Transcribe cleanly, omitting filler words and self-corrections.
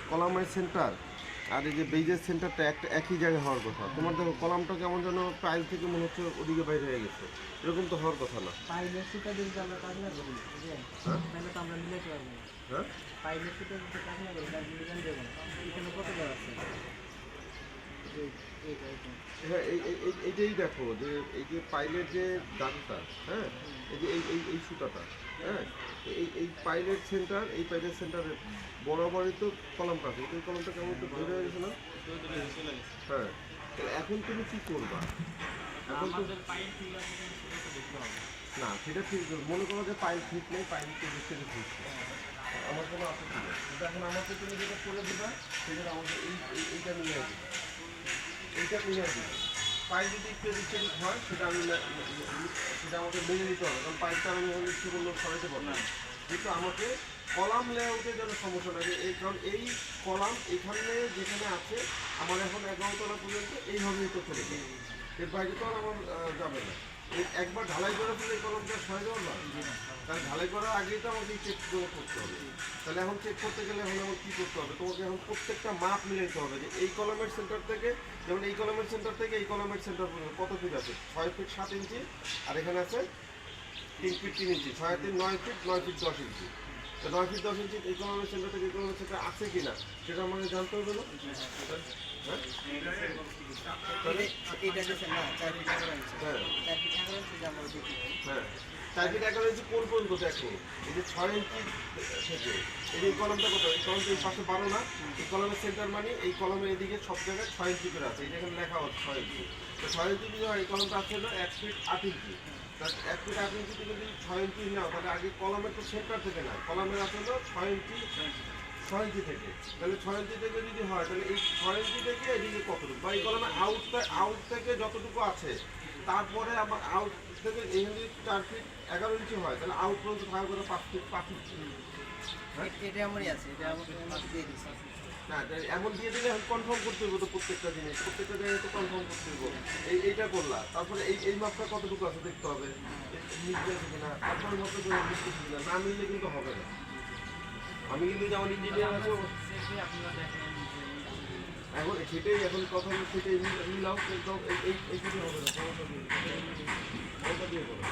কলামের সেন্টার আর এই যে বেজের সেন্টারটা একটা একই জায়গায় হওয়ার কথা। তোমার দেখো কলামটা কেমন যেন পাইল থেকে মনে হচ্ছে ওদিকে বাইরে হয়ে গেছে, এরকম তো হওয়ার কথা না। পাইলের সুতা দিয়ে যদি আমরা কাজ না করি, বুঝলেন, হ্যাঁ তাহলে তো আমরা মিলাতে পারবো না। হ্যাঁ পাইলের সুতা যদি কাজ না করি, তাহলে মিলান দেবো না। এখানে কত বার আছে? হ্যাঁ এইটাই দেখো যে এই যে পাইলের যে দাগটা, হ্যাঁ এই যে এই সুতাটা, হ্যাঁ এই পাইলের সেন্টার, এই পাইলের সেন্টারে বরাবরই তো কলমটা আছে। এই কলমটা কেমন একটু বের হয়ে গেছে না? হ্যাঁ, তাহলে এখন তুমি কি করবা? এখন তো না, সেটা ঠিক। মনে করো যে পাইল ঠিক নেই, পাইল তো দেখতে ঠিক, আমার কোনো আপত্তি নেই, কিন্তু এখন আমাকে তুমি যেটা করে দিবা সেটা আমাকে এইটা মিলিয়ে দিবে, এইটা মিলিয়ে দিবে। পাইল যদি একটু এদিক হয় সেটা সেটা আমাকে মেনে নিতে হবে, কারণ পাইলটা আমি ইচ্ছে করলেও সরাইতে পারবো না। কিন্তু আমাকে কলাম লেআউটে যেন সমস্যা থাকে, এই কারণ এই কলাম এখানে যেখানে আছে আমার এখন 11তলা পর্যন্ত এইভাবেই তো চলে যায়, এর বাইরে তো আর আমার যাবে না। একবার ঢালাই করা ফেলে এই কলমটা সরে যাওয়ার না, তাহলে ঢালাই করার আগেই তো আমাকে চেক করতে হবে। তাহলে এখন চেক করতে গেলে এখন আমার কী করতে হবে? তোমাকে এখন প্রত্যেকটা মাপ মিলাইতে হবে যে এই কলমের সেন্টার থেকে, যেমন এই কলমের সেন্টার থেকে এই কলমের সেন্টার পর্যন্ত কত ফিট আছে, 6 ফিট 7 ইঞ্চি, আর এখানে আছে 3 ফিট 3 ইঞ্চি, 6 3 9 ফিট, 9 ফিট 10 ইঞ্চি। তো 9 ফিট 10 ইঞ্চি এই কলমের সেন্টার থেকে এই কলমের সেন্টার আছে কি না সেটা আমাকে জানতে হবে না? হ্যাঁ হ্যাঁ, 4 ফিট 11 ইঞ্চি কোন পর্যন্ত দেখো, এই যে 6 ইঞ্চি থেকে এই যে কলমটা কত, এই কলমটা এই পাশে 12 না, এই কলমের সেন্টার মানে এই কলমের এদিকে সব জায়গায় 6 ইঞ্চি করে আছে, এটা এখানে লেখা হচ্ছে 6 ইঞ্চি। তো 6 ইঞ্চি যদি হয়, এই কলমটা আছে হলো 1 ফিট 8 ইঞ্চি। 1 ফিট 8 ইঞ্চি থেকে যদি 6 ইঞ্চি নাও, তাহলে আগে কলমের তো সেন্টার থেকে না, কলমের আছে হলো 6 ইঞ্চি, 6 ইঞ্চি থেকে। তাহলে 6 ইঞ্চি থেকে যদি হয়, তাহলে এই 6 ইঞ্চি থেকে এদিকে কতটুকু, বা এই কলমে আউট থেকে যতটুকু আছে, তারপরে আমার আউট থেকে এখানে যদি 4 ফিট 11 ইঞ্চি হয়, তাহলে আউট পর্যন্ত ভাগ করে 5 ফিট 5 ইঞ্চি। এটা আমারই আছে, এটা আমাকে দিয়ে দিচ্ছি। না, এমন দিয়ে দিলে কনফার্ম করতে হইব তো, প্রত্যেকটা জিনিস প্রত্যেকটা জায়গায় তো কনফার্ম করতে হইব। এইটা করলা, তারপরে এই মাপটা কতটুকু আছে দেখতে হবে, মিলতে আছে কিনা, আপনার মতো করে মিলতেছে কিনা, না মিললে কিন্তু হবে না। আমি কিন্তু যেমন ইঞ্জিনিয়ার আছে, এখন সেটাই এখন কথা হলো, সেটাই মিলাও, কিন্তু এই এই হবে না, সমস্যা দিয়ে করো।